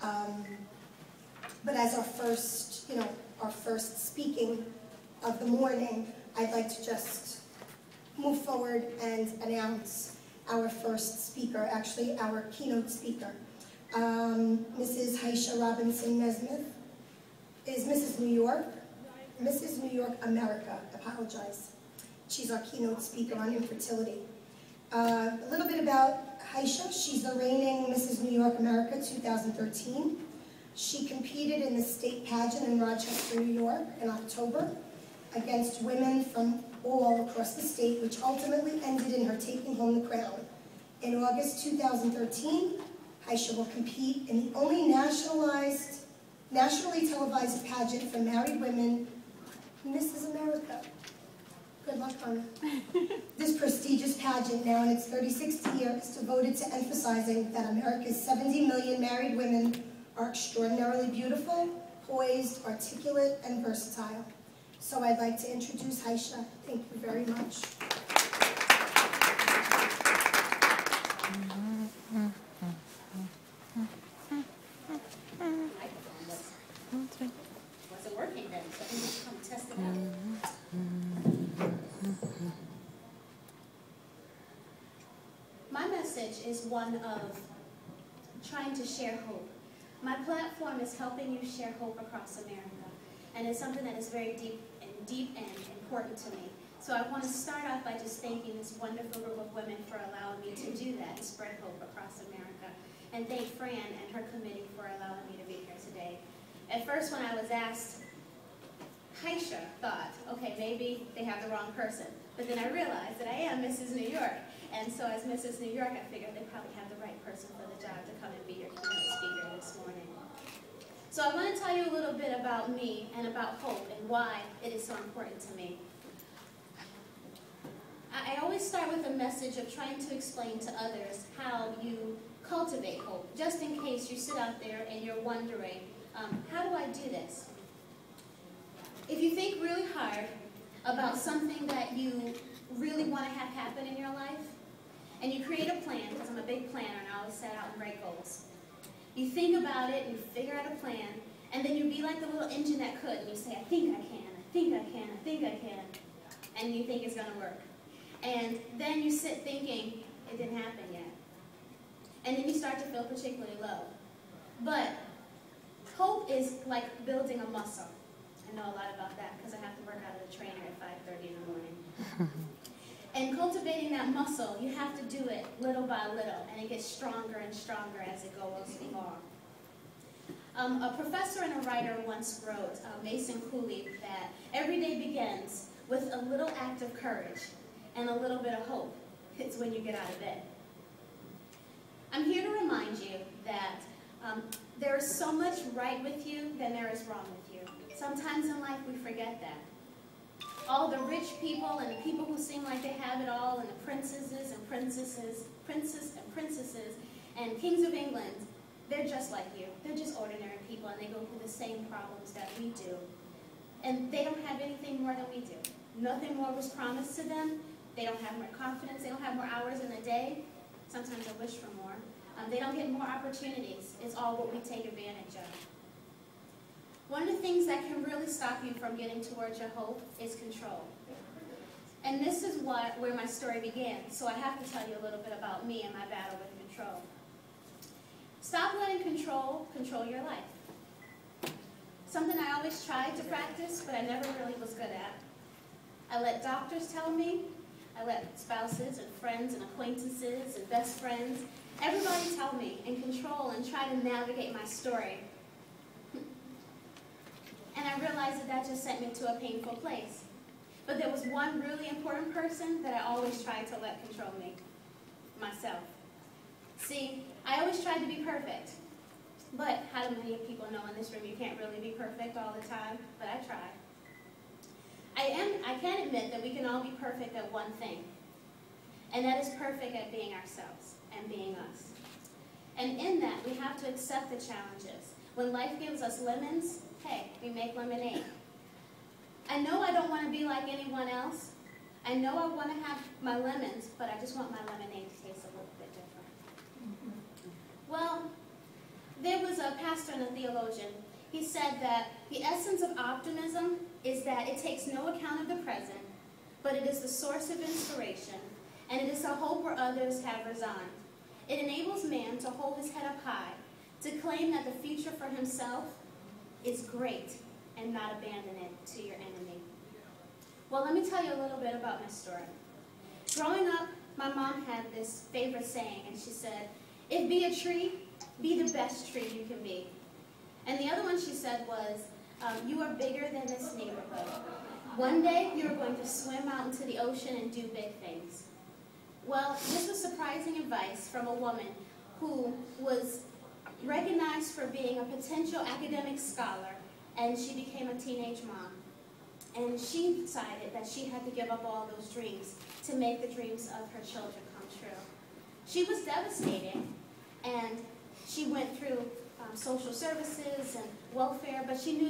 But as our first, our first speaking of the morning, I'd like to just move forward and announce our first speaker, actually our keynote speaker. Mrs. Hysha Robinson Nesmith is Mrs. New York America, apologize. She's our keynote speaker on infertility. A little bit about Hysha. She's the reigning Mrs. New York America 2013. She competed in the state pageant in Rochester, New York in October against women from all across the state, which ultimately ended in her taking home the crown. In August 2013, Hysha will compete in the only nationally televised pageant for married women, Mrs. America. Good luck, Hannah. This prestigious pageant, now in its 36th year, is devoted to emphasizing that America's 70 million married women are extraordinarily beautiful, poised, articulate, and versatile. So I'd like to introduce Hysha. Thank you very much. Wasn't working then, so I'm just come test it out. My message is one of trying to share hope. My platform is helping you share hope across America, and it's something that is very deep and important to me. So I want to start off by just thanking this wonderful group of women for allowing me to do that and spread hope across America, and thank Fran and her committee for allowing me to be here today. At first, when I was asked, Hysha thought, okay, maybe they have the wrong person. But then I realized that I am Mrs. New York. And so as Mrs. New York, I figured they probably have the right person for the job to come and be your keynote speaker this morning. So I want to tell you a little bit about me and about hope and why it is so important to me. I always start with a message of trying to explain to others how you cultivate hope, just in case you sit out there and you're wondering, how do I do this? If you think really hard about something that you really want to have happen in your life, and you create a plan, because I'm a big planner and I always set out and write goals. You think about it, and you figure out a plan, and then you be like the little engine that could, and you say, I think I can, I think I can, I think I can, and you think it's going to work. And then you sit thinking, it didn't happen yet. And then you start to feel particularly low. But hope is like building a muscle. I know a lot about that because I have to work out at a trainer at 5:30 in the morning. And cultivating that muscle, you have to do it little by little, and it gets stronger and stronger as it goes along. A professor and a writer once wrote, Mason Cooley, that every day begins with a little act of courage and a little bit of hope. It's when you get out of bed. I'm here to remind you that there is so much right with you than there is wrong with you. Sometimes in life we forget that. All the rich people and the people who seem like they have it all, and the princes and princesses and kings of England, they're just like you. They're just ordinary people, and they go through the same problems that we do. And they don't have anything more than we do. Nothing more was promised to them. They don't have more confidence. They don't have more hours in the day. Sometimes I wish for more. They don't get more opportunities. It's all what we take advantage of. One of the things that can really stop you from getting towards your hope is control. And this is where my story began, so I have to tell you a little bit about me and my battle with control. Stop letting control your life. Something I always tried to practice, but I never really was good at. I let doctors tell me, I let spouses and friends and acquaintances and best friends, everybody tell me and control and try to navigate my story. And I realized that that just sent me to a painful place. But there was one really important person that I always tried to let control me, myself. See, I always tried to be perfect. But how do many people know in this room you can't really be perfect all the time? But I try. I can admit that we can all be perfect at one thing. And that is perfect at being ourselves and being us. And in that, we have to accept the challenges. When life gives us lemons, hey, we make lemonade. I know I don't want to be like anyone else. I know I want to have my lemons, but I just want my lemonade to taste a little bit different. Well, there was a pastor and a theologian. He said that the essence of optimism is that it takes no account of the present, but it is the source of inspiration, and it is a hope where others have resigned. It enables man to hold his head up high, to claim that the future for himself is great, and not abandon it to your enemy. Well, let me tell you a little bit about my story. Growing up, my mom had this favorite saying, and she said, "If be a tree, be the best tree you can be." And the other one she said was, "You are bigger than this neighborhood. One day, you are going to swim out into the ocean and do big things." Well, this was surprising advice from a woman who was recognized for being a potential academic scholar, and she became a teenage mom. And she decided that she had to give up all those dreams to make the dreams of her children come true. She was devastated, and she went through social services and welfare, but she knew